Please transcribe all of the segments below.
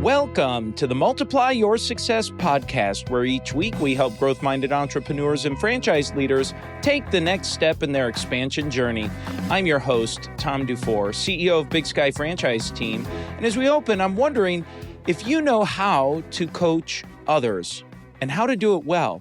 Welcome to the Multiply Your Success podcast, where each week we help growth-minded entrepreneurs and franchise leaders take the next step in their expansion journey. I'm your host, Tom Dufour, CEO of Big Sky Franchise Team. And as we open, I'm wondering if you know how to coach others and how to do it well.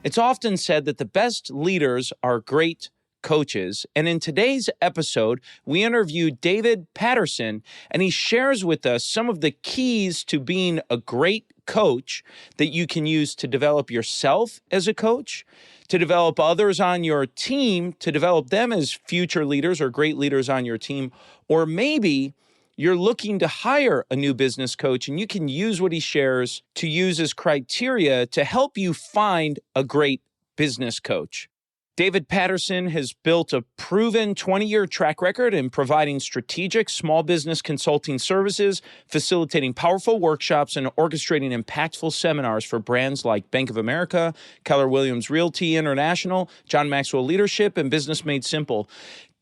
It's often said that the best leaders are great coaches. And in today's episode, we interview David Patterson, and he shares with us some of the keys to being a great coach that you can use to develop yourself as a coach, to develop others on your team, to develop them as future leaders or great leaders on your team, or maybe you're looking to hire a new business coach and you can use what he shares to use as criteria to help you find a great business coach. David Patterson has built a proven 20-year track record in providing strategic small business consulting services, facilitating powerful workshops, and orchestrating impactful seminars for brands like Bank of America, Keller Williams Realty International, John Maxwell Leadership, and Business Made Simple.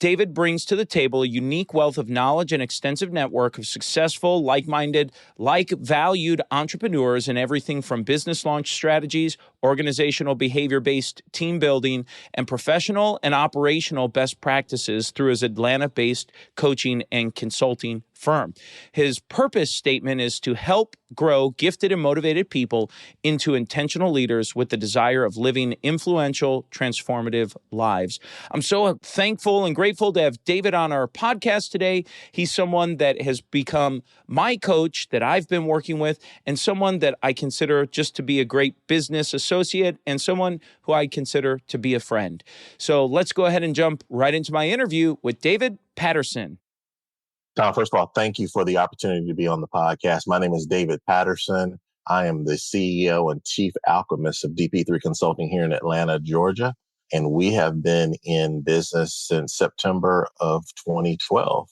David brings to the table a unique wealth of knowledge and extensive network of successful, like-minded, like-valued entrepreneurs in everything from business launch strategies, organizational behavior-based team building, and professional and operational best practices through his Atlanta-based coaching and consulting firm. His purpose statement is to help grow gifted and motivated people into intentional leaders with the desire of living influential, transformative lives. I'm so thankful and grateful to have David on our podcast today. He's someone that has become my coach that I've been working with, and someone that I consider just to be a great business associate, and someone who I consider to be a friend. So let's go ahead and jump right into my interview with David Patterson. Tom, first of all, thank you for the opportunity to be on the podcast. My name is David Patterson. I am the CEO and Chief Alchemist of DP3 Consulting here in Atlanta, Georgia. And we have been in business since September of 2012.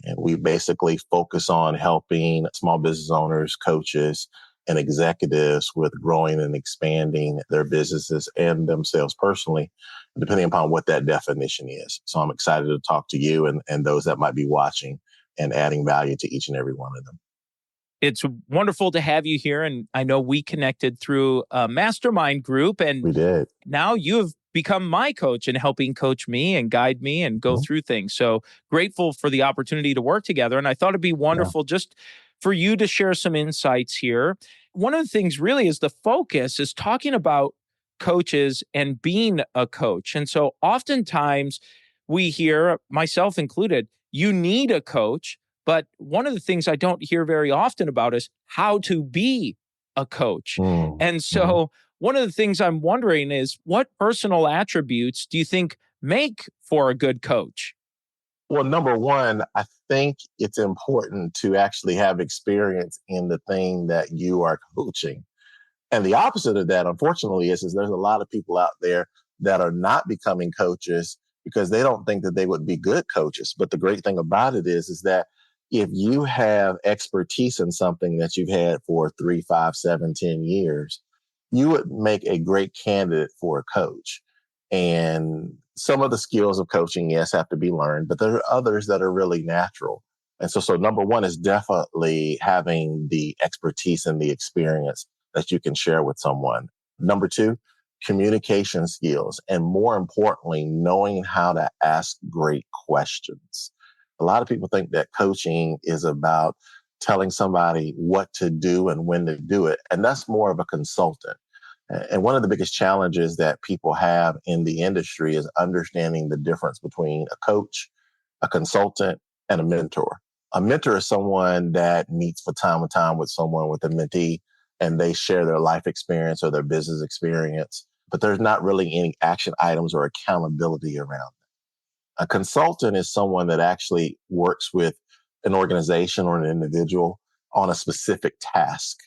And we basically focus on helping small business owners, coaches, and executives with growing and expanding their businesses and themselves personally, depending upon what that definition is. So I'm excited to talk to you and those that might be watching and adding value to each and every one of them. It's wonderful to have you here. And I know we connected through a mastermind group, and we did. Now you have become my coach in helping coach me and guide me and go through things. So grateful for the opportunity to work together. And I thought it'd be wonderful just for you to share some insights here. One of the things really is the focus is talking about coaches and being a coach. And so oftentimes we hear, myself included, you need a coach. But one of the things I don't hear very often about is how to be a coach. And so one of the things I'm wondering is, what personal attributes do you think make for a good coach? Well, number one, I think it's important to actually have experience in the thing that you are coaching. And the opposite of that, unfortunately, is there's a lot of people out there that are not becoming coaches because they don't think that they would be good coaches. But the great thing about it is that if you have expertise in something that you've had for 3, 5, 7, 10 years, you would make a great candidate for a coach. And some of the skills of coaching, yes, have to be learned, but there are others that are really natural. And so number one is definitely having the expertise and the experience that you can share with someone. Number two, communication skills. And more importantly, knowing how to ask great questions. A lot of people think that coaching is about telling somebody what to do and when to do it. And that's more of a consultant. And one of the biggest challenges that people have in the industry is understanding the difference between a coach, a consultant, and a mentor. A mentor is someone that meets from time to time with someone with a mentee, and they share their life experience or their business experience, but there's not really any action items or accountability around it. A consultant is someone that actually works with an organization or an individual on a specific task.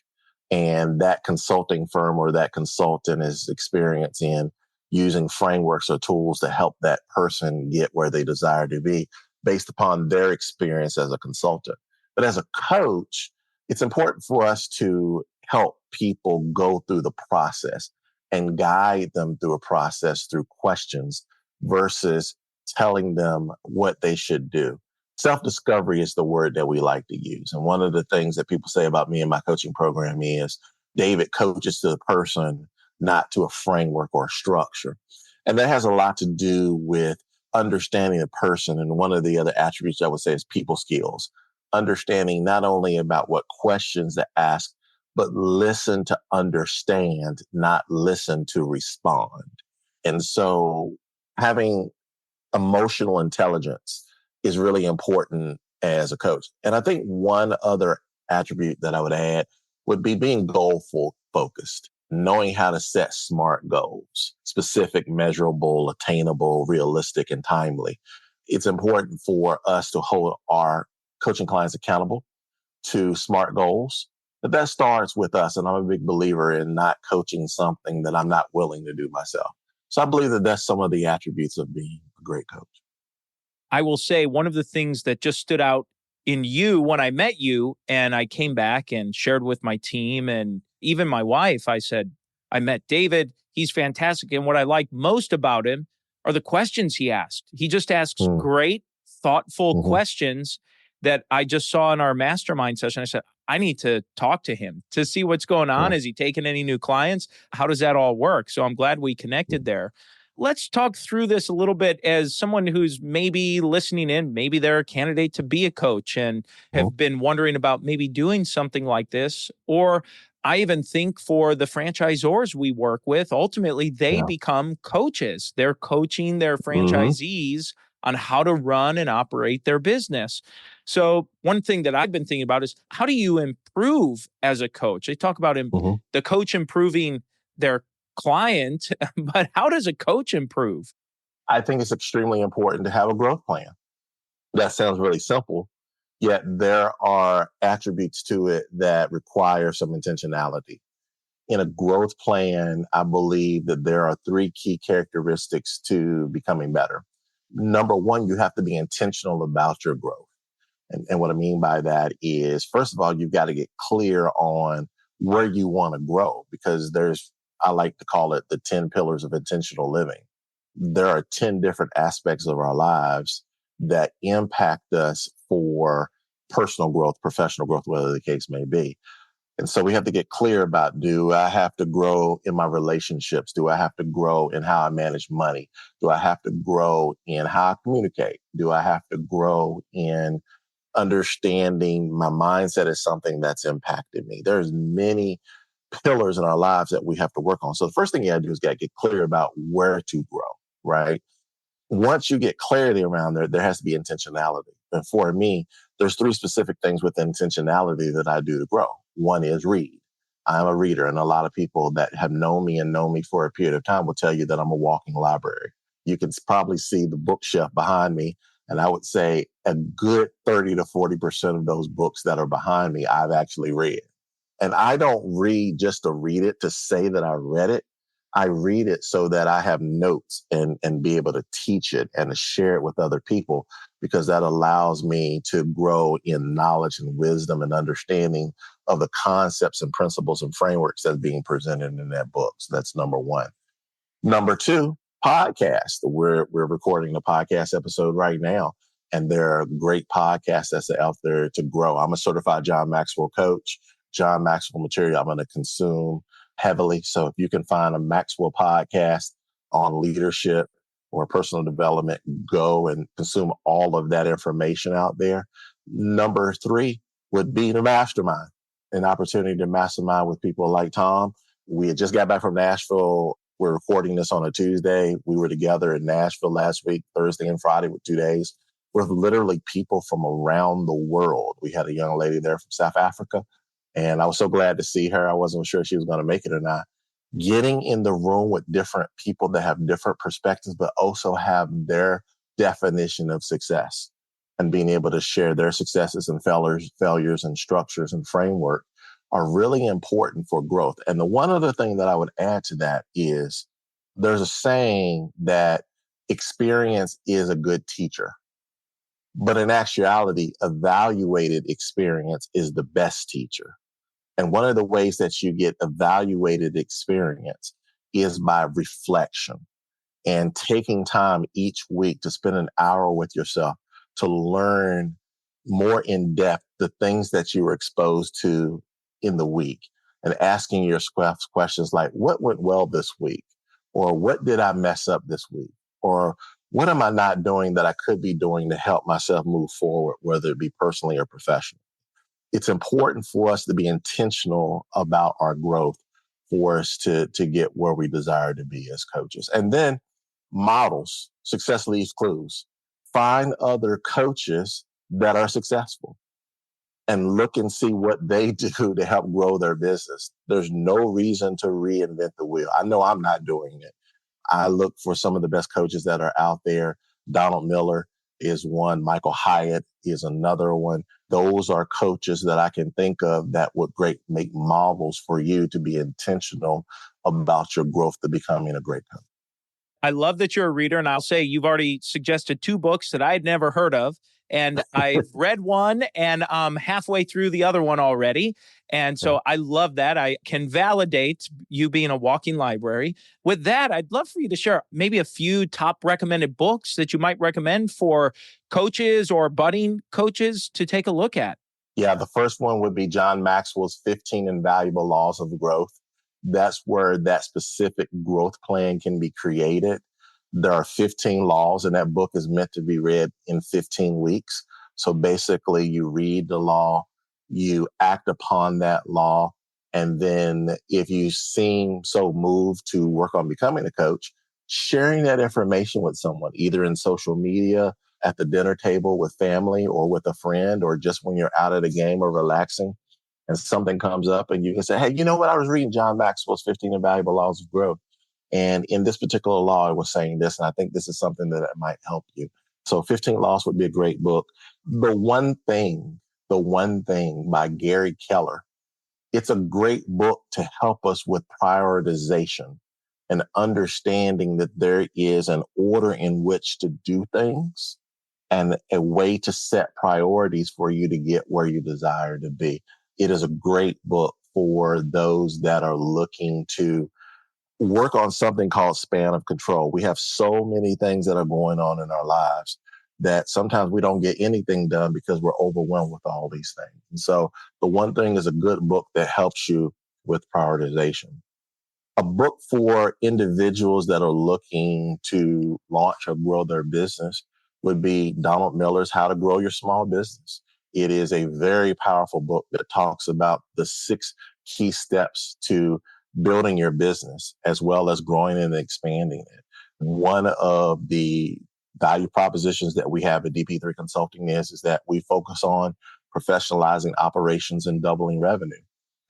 And that consulting firm or that consultant is experienced in using frameworks or tools to help that person get where they desire to be based upon their experience as a consultant. But as a coach, it's important for us to help people go through the process and guide them through a process through questions versus telling them what they should do. Self-discovery is the word that we like to use. And one of the things that people say about me and my coaching program is David coaches to the person, not to a framework or a structure. And that has a lot to do with understanding the person. And one of the other attributes I would say is people skills, understanding not only about what questions to ask, but listen to understand, not listen to respond. And so having emotional intelligence is really important as a coach. And I think one other attribute that I would add would be being goal focused, knowing how to set SMART goals, specific, measurable, attainable, realistic, and timely. It's important for us to hold our coaching clients accountable to SMART goals. But that starts with us. And I'm a big believer in not coaching something that I'm not willing to do myself. So I believe that that's some of the attributes of being a great coach. I will say one of the things that just stood out in you when I met you and I came back and shared with my team and even my wife, I said, I met David. He's fantastic. And what I like most about him are the questions he asked. He just asks great, thoughtful questions that I just saw in our mastermind session. I said, I need to talk to him to see what's going on. Is he taking any new clients? How does that all work? So I'm glad we connected there. Let's talk through this a little bit as someone who's maybe listening in. Maybe they're a candidate to be a coach and have been wondering about maybe doing something like this. Or I even think for the franchisors we work with, ultimately they become coaches. They're coaching their franchisees on how to run and operate their business. So one thing that I've been thinking about is how do you improve as a coach? They talk about the coach improving their client, but how does a coach improve? I think it's extremely important to have a growth plan. That sounds really simple, yet there are attributes to it that require some intentionality. In a growth plan, I believe that there are three key characteristics to becoming better. Number one, you have to be intentional about your growth. And what I mean by that is, first of all, you've got to get clear on where you want to grow, because I like to call it the 10 pillars of intentional living. There are 10 different aspects of our lives that impact us for personal growth, professional growth, whatever the case may be. And so we have to get clear about, do I have to grow in my relationships? Do I have to grow in how I manage money? Do I have to grow in how I communicate? Do I have to grow in understanding my mindset is something that's impacted me? There's many pillars in our lives that we have to work on. So the first thing you got to do is get clear about where to grow, right? Once you get clarity around there has to be intentionality. And for me, there's three specific things with intentionality that I do to grow. One is read. I'm a reader, and a lot of people that have known me for a period of time will tell you that I'm a walking library. You can probably see the bookshelf behind me, and I would say a good 30 to 40% of those books that are behind me, I've actually read. And I don't read just to read it, to say that I read it. I read it so that I have notes and be able to teach it and to share it with other people, because that allows me to grow in knowledge and wisdom and understanding of the concepts and principles and frameworks that's being presented in that book. So that's number one. Number two, podcast. We're recording a podcast episode right now, and there are great podcasts that's out there to grow. I'm a certified John Maxwell coach. John Maxwell material I'm going to consume heavily. So if you can find a Maxwell podcast on leadership or personal development, go and consume all of that information out there. Number three would be the mastermind, an opportunity to mastermind with people like Tom. We had just got back from Nashville. We're recording this on a Tuesday. We were together in Nashville last week, Thursday and Friday, with 2 days, with literally people from around the world. We had a young lady there from South Africa, and I was so glad to see her. I wasn't sure she was going to make it or not. Getting in the room with different people that have different perspectives, but also have their definition of success, and being able to share their successes and failures and structures and framework are really important for growth. And the one other thing that I would add to that is there's a saying that experience is a good teacher. But in actuality, evaluated experience is the best teacher. And one of the ways that you get evaluated experience is by reflection and taking time each week to spend an hour with yourself to learn more in depth the things that you were exposed to in the week, and asking yourself questions like, what went well this week? Or what did I mess up this week? Or what am I not doing that I could be doing to help myself move forward, whether it be personally or professionally? It's important for us to be intentional about our growth for us to get where we desire to be as coaches. And then models, success leaves clues. Find other coaches that are successful and look and see what they do to help grow their business. There's no reason to reinvent the wheel. I know I'm not doing it. I look for some of the best coaches that are out there. Donald Miller is one. Michael Hyatt is another one. Those are coaches that I can think of that would make models for you to be intentional about your growth to becoming a great coach. I love that you're a reader, and I'll say you've already suggested 2 books that I had never heard of, and I've read one, and I'm halfway through the other one already, and so I love that. I can validate you being a walking library. With that, I'd love for you to share maybe a few top recommended books that you might recommend for coaches or budding coaches to take a look at. Yeah, the first one would be John Maxwell's 15 Invaluable Laws of Growth. That's where that specific growth plan can be created. There are 15 laws, and that book is meant to be read in 15 weeks. So basically, you read the law, you act upon that law, and then if you seem so moved to work on becoming a coach, sharing that information with someone, either in social media, at the dinner table with family or with a friend, or just when you're out at a game or relaxing and something comes up and you can say, hey, you know what? I was reading John Maxwell's 15 Invaluable Laws of Growth. And in this particular law, it was saying this, and I think this is something that might help you. So 15 Laws would be a great book. The One Thing by Gary Keller. It's a great book to help us with prioritization and understanding that there is an order in which to do things and a way to set priorities for you to get where you desire to be. It is a great book for those that are looking to work on something called span of control. We have so many things that are going on in our lives that sometimes we don't get anything done because we're overwhelmed with all these things. And so The One Thing is a good book that helps you with prioritization. A book for individuals that are looking to launch or grow their business would be Donald Miller's How to Grow Your Small Business. It is a very powerful book that talks about the 6 key steps to building your business as well as growing and expanding it. One of the value propositions that we have at DP3 Consulting is that we focus on professionalizing operations and doubling revenue.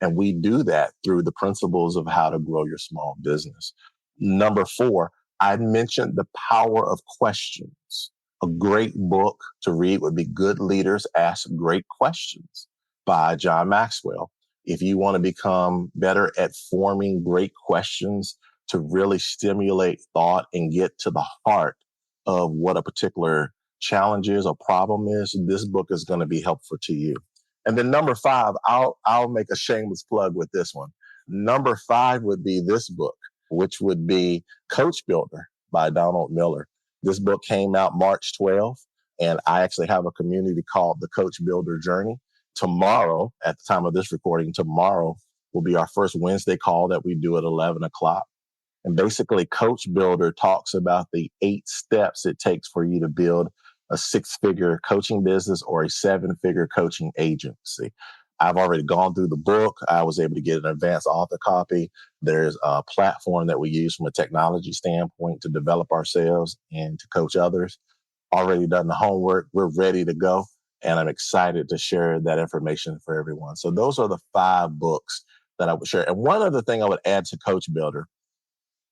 And we do that through the principles of how to grow your small business. Number 4, I mentioned The Power of Questions. A great book to read would be Good Leaders Ask Great Questions by John Maxwell. If you want to become better at forming great questions to really stimulate thought and get to the heart of what a particular challenge is or problem is, this book is going to be helpful to you. And then number 5, I'll make a shameless plug with this one. Number 5 would be this book, which would be Coach Builder by Donald Miller. This book came out March 12th, and I actually have a community called the Coach Builder Journey. Tomorrow, at the time of this recording, tomorrow will be our first Wednesday call that we do at 11 o'clock. And basically, Coach Builder talks about the 8 steps it takes for you to build a 6-figure coaching business or a 7-figure coaching agency. I've already gone through the book. I was able to get an advanced author copy. There's a platform that we use from a technology standpoint to develop ourselves and to coach others. Already done the homework. We're ready to go. And I'm excited to share that information for everyone. So those are the 5 books that I would share. And one other thing I would add to Coach Builder,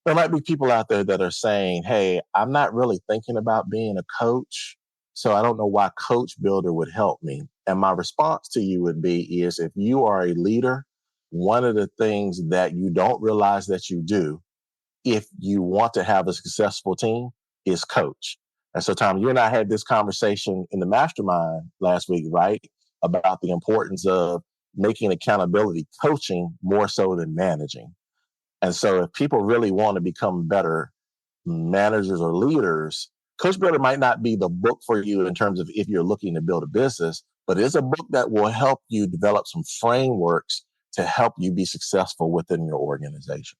there might be people out there that are saying, hey, I'm not really thinking about being a coach, so I don't know why Coach Builder would help me. And my response to you would be is if you are a leader, one of the things that you don't realize that you do if you want to have a successful team is coach. And so, Tom, you and I had this conversation in the mastermind last week, right? About the importance of making accountability coaching more so than managing. And so if people really want to become better managers or leaders, Coach Builder might not be the book for you in terms of if you're looking to build a business, but it's a book that will help you develop some frameworks to help you be successful within your organization.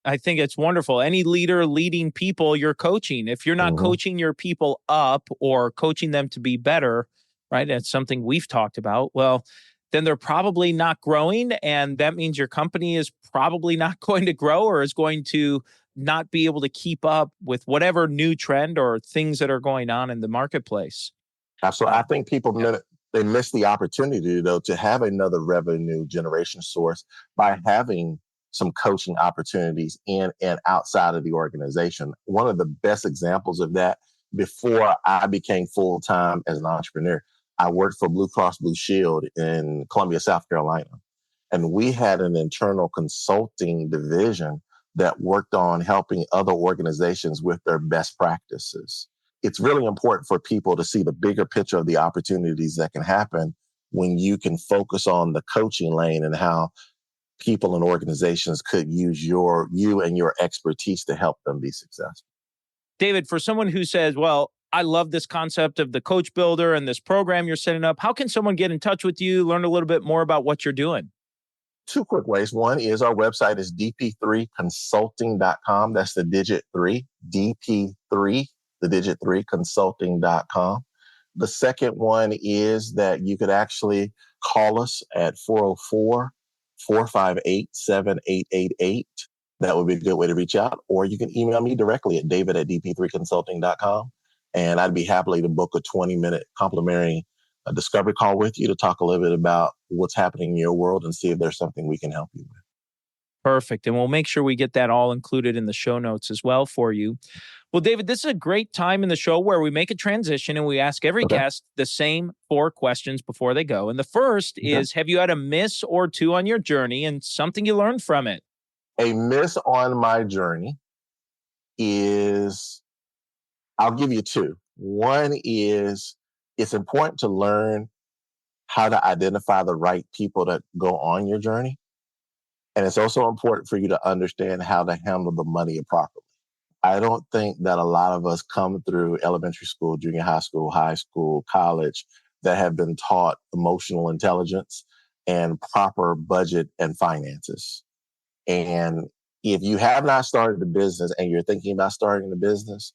I think it's wonderful. Any leader leading people, you're coaching. If you're not coaching your people up or coaching them to be better, right? That's something we've talked about. Well, then they're probably not growing. And that means your company is probably not going to grow or is going to not be able to keep up with whatever new trend or things that are going on in the marketplace. Absolutely. I think people they miss the opportunity, though, to have another revenue generation source by having some coaching opportunities in and outside of the organization. One of the best examples of that, before I became full-time as an entrepreneur, I worked for Blue Cross Blue Shield in Columbia, South Carolina. And we had an internal consulting division that worked on helping other organizations with their best practices. It's really important for people to see the bigger picture of the opportunities that can happen when you can focus on the coaching lane and how people and organizations could use you and your expertise to help them be successful. David, for someone who says, well, I love this concept of the coach builder and this program you're setting up, how can someone get in touch with you, learn a little bit more about what you're doing? Two quick ways. One is our website is dp3consulting.com. That's the digit 3, dp3, the digit 3, consulting.com. The second one is that you could actually call us at 404-458-7888. That would be a good way to reach out. Or you can email me directly at david@dp3consulting.com. And I'd be happy to book a 20-minute complimentary discovery call with you to talk a little bit about what's happening in your world and see if there's something we can help you with. Perfect. And we'll make sure we get that all included in the show notes as well for you. Well, David, this is a great time in the show where we make a transition and we ask every guest the same 4 questions before they go. And the first is, have you had a miss or two on your journey and something you learned from it? A miss on my journey is, I'll give you 2. One is it's important to learn how to identify the right people that go on your journey. And it's also important for you to understand how to handle the money properly. I don't think that a lot of us come through elementary school, junior high school, college that have been taught emotional intelligence and proper budget and finances. And if you have not started a business and you're thinking about starting a business,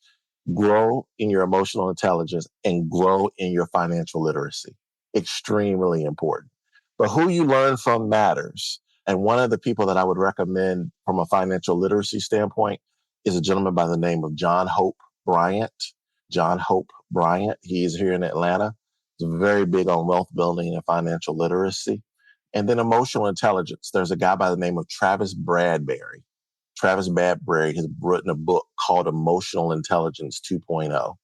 grow in your emotional intelligence and grow in your financial literacy. Extremely important. But who you learn from matters. And one of the people that I would recommend from a financial literacy standpoint is a gentleman by the name of John Hope Bryant. John Hope Bryant. He's here in Atlanta. He's very big on wealth building and financial literacy. And then emotional intelligence. There's a guy by the name of Travis Bradberry. Travis Bradberry has written a book called Emotional Intelligence 2.0.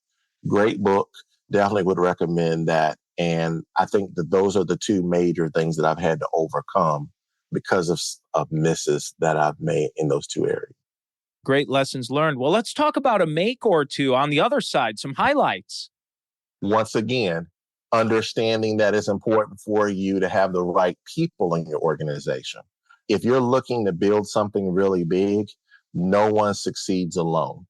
Great book. Definitely would recommend that. And I think that those are the 2 major things that I've had to overcome because of misses that I've made in those 2 areas. Great lessons learned. Well, let's talk about a make or two on the other side, some highlights. Once again, understanding that it's important for you to have the right people in your organization. If you're looking to build something really big, no one succeeds alone.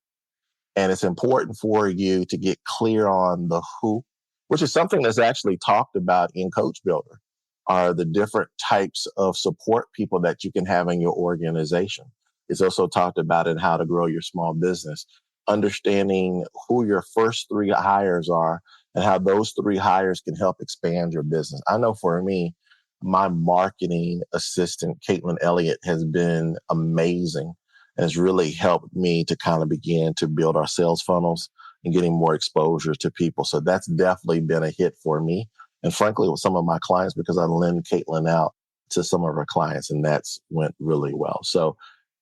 And it's important for you to get clear on the who, which is something that's actually talked about in Coach Builder, are the different types of support people that you can have in your organization. It's also talked about in how to grow your small business, understanding who your first 3 hires are and how those 3 hires can help expand your business. I know for me, my marketing assistant, Caitlin Elliott, has been amazing and has really helped me to kind of begin to build our sales funnels and getting more exposure to people. So that's definitely been a hit for me. And frankly, with some of my clients, because I lend Caitlin out to some of our clients, and that's went really well. So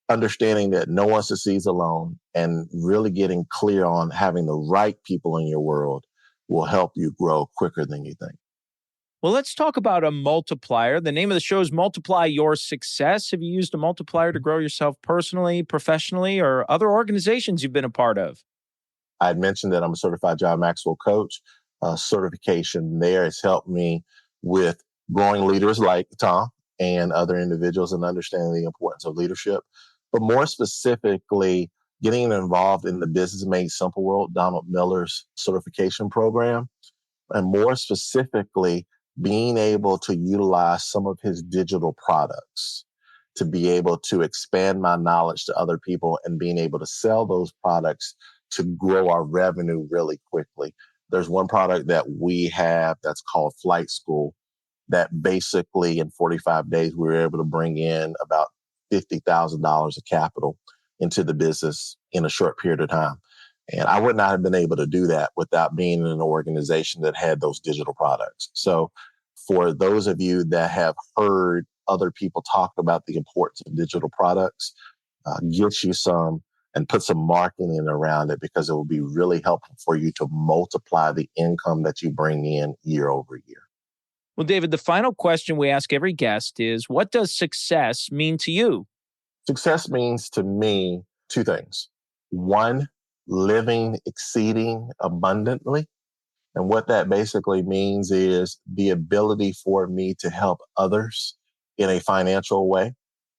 understanding that no one succeeds alone and really getting clear on having the right people in your world will help you grow quicker than you think. Well, let's talk about a multiplier. The name of the show is Multiply Your Success. Have you used a multiplier to grow yourself personally, professionally, or other organizations you've been a part of? I had mentioned that I'm a certified John Maxwell coach. Certification there has helped me with growing leaders like Tom and other individuals and understanding the importance of leadership. But more specifically, getting involved in the Business Made Simple World, Donald Miller's certification program, and more specifically, being able to utilize some of his digital products to be able to expand my knowledge to other people and being able to sell those products to grow our revenue really quickly. There's one product that we have that's called Flight School that basically in 45 days, we were able to bring in about $50,000 of capital into the business in a short period of time. And I would not have been able to do that without being in an organization that had those digital products. So for those of you that have heard other people talk about the importance of digital products, get you some and put some marketing around it, because it will be really helpful for you to multiply the income that you bring in year over year. Well, David, the final question we ask every guest is, what does success mean to you? Success means to me two things. One, living, exceeding abundantly. And what that basically means is the ability for me to help others in a financial way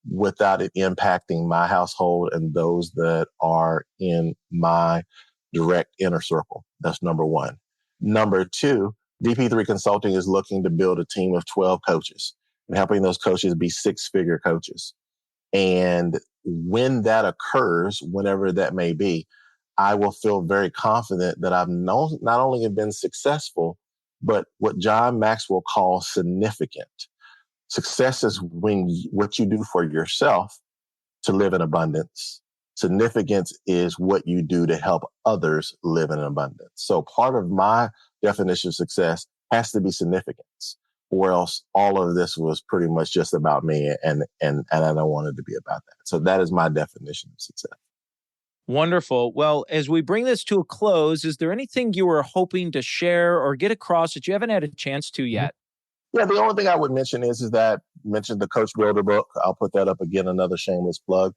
without it impacting my household and those that are in my direct inner circle. That's number one. Number two, DP3 Consulting is looking to build a team of 12 coaches and helping those coaches be six-figure coaches. And when that occurs, whenever that may be, I will feel very confident that I've not only have been successful, but what John Maxwell calls significant. Success is what you do for yourself to live in abundance. Significance is what you do to help others live in abundance. So part of my definition of success has to be significance, or else all of this was pretty much just about me, and I don't want it to be about that. So that is my definition of success. Wonderful. Well, as we bring this to a close, is there anything you were hoping to share or get across that you haven't had a chance to yet? Yeah, the only thing I would mention is that mentioned the Coach Builder book. I'll put that up again, another shameless plug.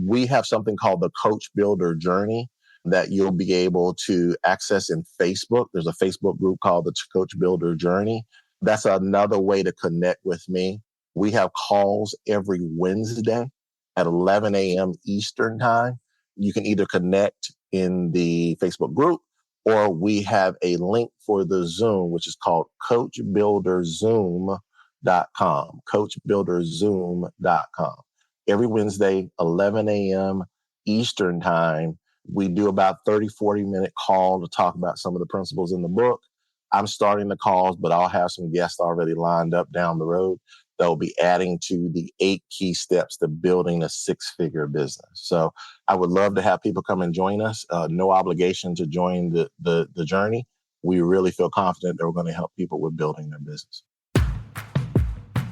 We have something called the Coach Builder Journey that you'll be able to access in Facebook. There's a Facebook group called the Coach Builder Journey. That's another way to connect with me. We have calls every Wednesday at 11 a.m. Eastern time. You can either connect in the Facebook group, or we have a link for the Zoom, which is called coachbuilderzoom.com, coachbuilderzoom.com. Every Wednesday, 11 a.m. Eastern time, we do about 30, 40-minute call to talk about some of the principles in the book. I'm starting the calls, but I'll have some guests already lined up down the road that will be adding to the 8 key steps to building a 6-figure business. So I would love to have people come and join us. No obligation to join the journey. We really feel confident that we're going to help people with building their business.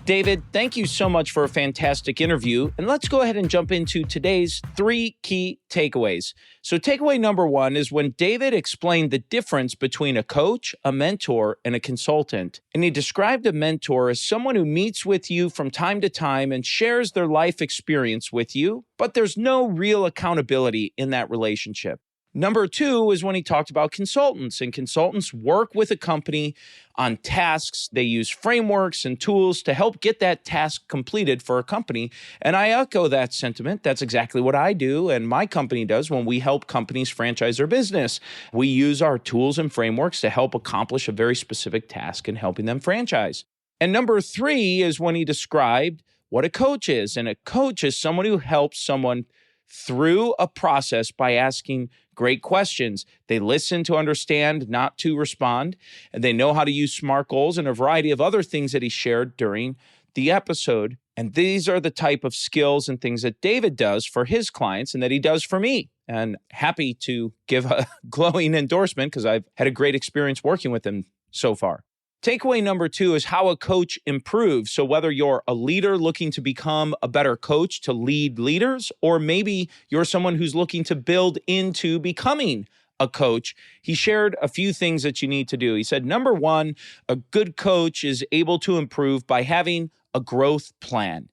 David, thank you so much for a fantastic interview. And let's go ahead and jump into today's 3 key takeaways. So takeaway number 1 is when David explained the difference between a coach, a mentor, and a consultant. And he described a mentor as someone who meets with you from time to time and shares their life experience with you, but there's no real accountability in that relationship. Number 2 is when he talked about consultants, and consultants work with a company on tasks. They use frameworks and tools to help get that task completed for a company. And I echo that sentiment. That's exactly what I do and my company does when we help companies franchise their business. We use our tools and frameworks to help accomplish a very specific task in helping them franchise. And number 3 is when he described what a coach is. And a coach is someone who helps someone through a process by asking great questions. They listen to understand, not to respond, and they know how to use SMART goals and a variety of other things that he shared during the episode. And these are the type of skills and things that David does for his clients and that he does for me. And happy to give a glowing endorsement because I've had a great experience working with him so far. Takeaway number 2 is how a coach improves. So whether you're a leader looking to become a better coach to lead leaders, or maybe you're someone who's looking to build into becoming a coach, he shared a few things that you need to do. He said, number 1, a good coach is able to improve by having a growth plan.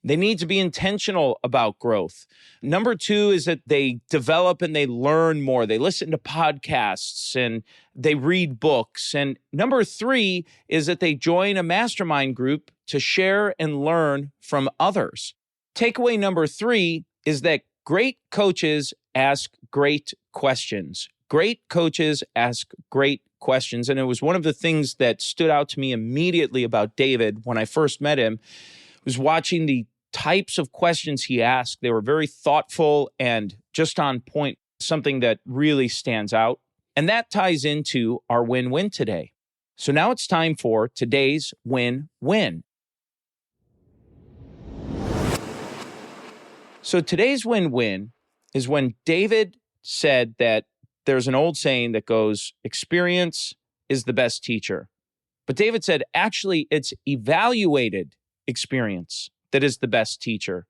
They need to be intentional about growth. Number 2 is that they develop and they learn more. They listen to podcasts and they read books. And number 3 is that they join a mastermind group to share and learn from others. Takeaway number 3 is that great coaches ask great questions. Great coaches ask great questions. And it was one of the things that stood out to me immediately about David when I first met him, was watching the types of questions he asked. They were very thoughtful and just on point, something that really stands out. And that ties into our win-win today. So now it's time for today's win-win. So today's win-win is when David said that there's an old saying that goes, experience is the best teacher. But David said, actually, it's evaluated experience that is the best teacher.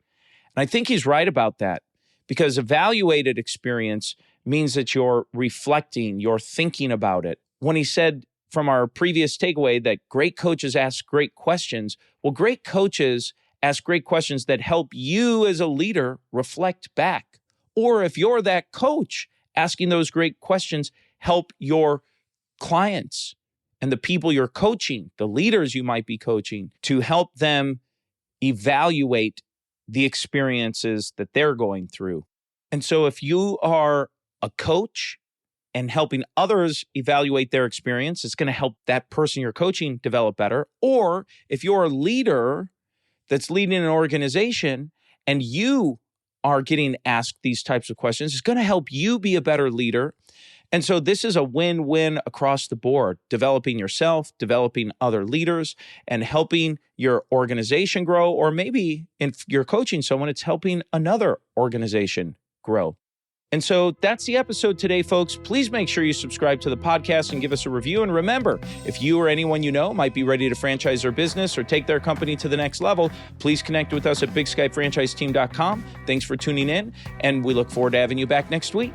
And I think he's right about that, because evaluated experience means that you're reflecting, you're thinking about it. When he said from our previous takeaway that great coaches ask great questions, well, great coaches ask great questions that help you as a leader reflect back. Or if you're that coach, asking those great questions help your clients and the people you're coaching, the leaders you might be coaching, to help them evaluate the experiences that they're going through. And so if you are a coach and helping others evaluate their experience, it's going to help that person you're coaching develop better. Or if you're a leader that's leading an organization and you are getting asked these types of questions, it's going to help you be a better leader. And so this is a win-win across the board, developing yourself, developing other leaders, and helping your organization grow. Or maybe if you're coaching someone, it's helping another organization grow. And so that's the episode today, folks. Please make sure you subscribe to the podcast and give us a review. And remember, if you or anyone you know might be ready to franchise their business or take their company to the next level, please connect with us at bigskyfranchiseteam.com. Thanks for tuning in, and we look forward to having you back next week.